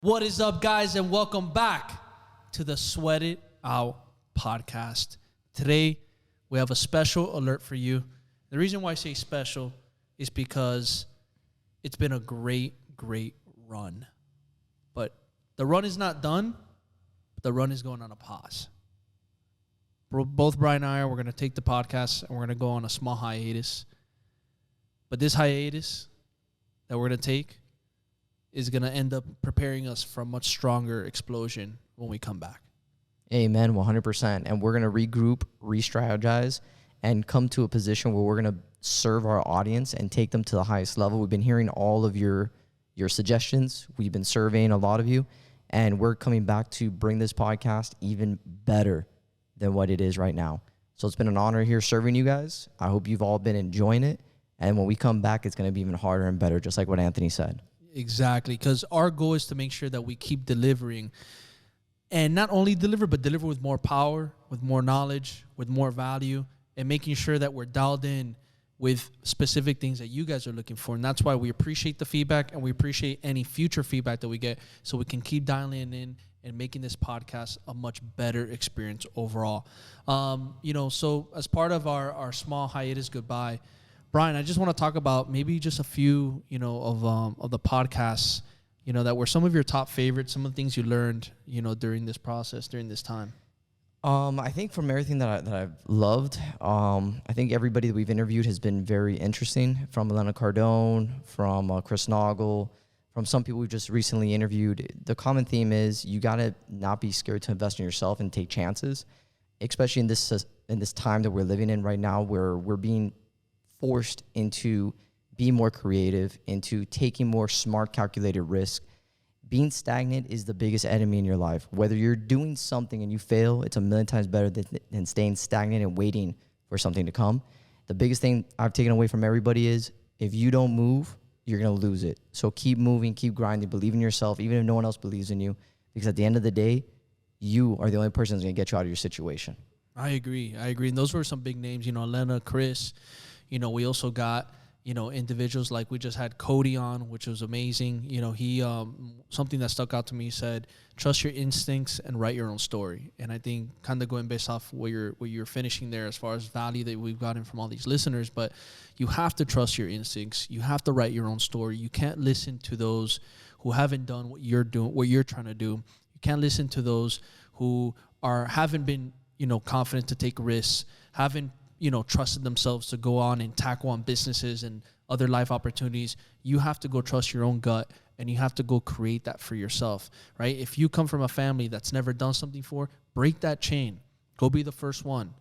What is up, guys, and welcome back to the Sweat It Out podcast. Today, we have a special alert for you. The reason why I say special is because it's been a great run. But the run is not done, but the run is going on a pause. Both Brian and I we're going to take the podcast and we're going to go on a small hiatus. But this hiatus that we're going to take is going to end up preparing us for a much stronger explosion when we come back. Amen, 100%. And we're going to regroup, re-strategize, and come to a position where we're going to serve our audience and take them to the highest level. We've been hearing all of your suggestions. We've been surveying a lot of you, and we're coming back to bring this podcast even better than what it is right now. So it's been an honor here serving you guys. I hope you've all been enjoying it. And when we come back, it's going to be even harder and better, just like what Anthony said. Exactly, because our goal is to make sure that we keep delivering, and not only deliver, but deliver with more power, with more knowledge, with more value, and making sure that we're dialed in with specific things that you guys are looking for. And that's why we appreciate the feedback, and we appreciate any future feedback that we get, so we can keep dialing in and making this podcast a much better experience overall. So as part of our small hiatus goodbye, Brian, I just want to talk about maybe just a few, of the podcasts, that were some of your top favorites, some of the things you learned, during this process, during this time. I think from everything that I've loved, I think everybody that we've interviewed has been very interesting, from Elena Cardone, from Chris Noggle, from some people we've just recently interviewed. The common theme is you got to not be scared to invest in yourself and take chances, especially in this time that we're living in right now, where we're being forced into being more creative, into taking more smart, calculated risk. Being stagnant is the biggest enemy in your life. Whether you're doing something and you fail, it's a million times better than staying stagnant and waiting for something to come. The biggest thing I've taken away from everybody is if you don't move, you're going to lose it. So keep moving, keep grinding, believe in yourself, even if no one else believes in you, because at the end of the day, you are the only person that's going to get you out of your situation. I agree. And those were some big names, Elena, Chris. We also got, individuals like we just had Cody on, which was amazing. He, something that stuck out to me, he said, trust your instincts and write your own story. And I think kind of going based off what you're finishing there as far as value that we've gotten from all these listeners, but you have to trust your instincts. You have to write your own story. You can't listen to those who haven't done what you're doing, what you're trying to do. You can't listen to those who haven't been, confident to take risks, haven't trusted themselves to go on and tackle on businesses and other life opportunities. You have to go trust your own gut, and you have to go create that for yourself, right? If you come from a family that's never done something before, break that chain. Go be the first one,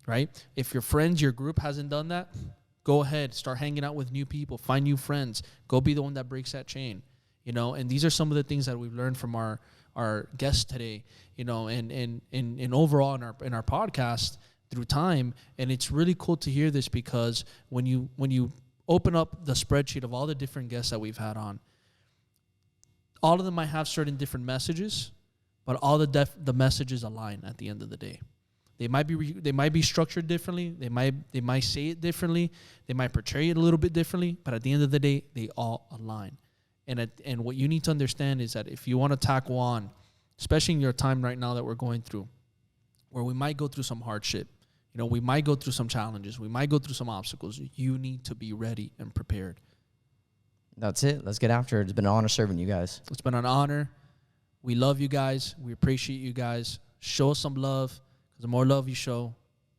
right? If your friends, your group hasn't done that, go ahead, start hanging out with new people, find new friends, go be the one that breaks that chain, and these are some of the things that we've learned from our guests today, and overall in our podcast through time. And it's really cool to hear this, because when you open up the spreadsheet of all the different guests that we've had on, all of them might have certain different messages, but all the messages align at the end of the day. They might be structured differently. They might say it differently. They might portray it a little bit differently, but at the end of the day, they all align. And what you need to understand is that if you want to tackle on, especially in your time right now that we're going through, where we might go through some hardship, we might go through some challenges, we might go through some obstacles, you need to be ready and prepared. That's it. Let's get after it. It's been an honor serving you guys. It's been an honor. We love you guys. We appreciate you guys. Show us some love, because the more love you show,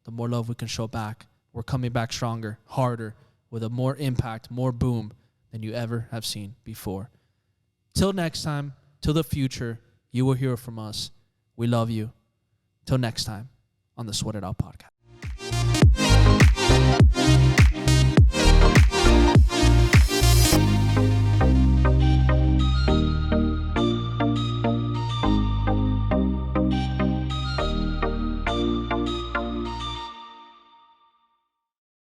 the more love we can show back. We're coming back stronger, harder, with a more impact, more boom than you ever have seen before. Till next time, till the future, you will hear from us. We love you. Till next time on the Sweat It Out podcast.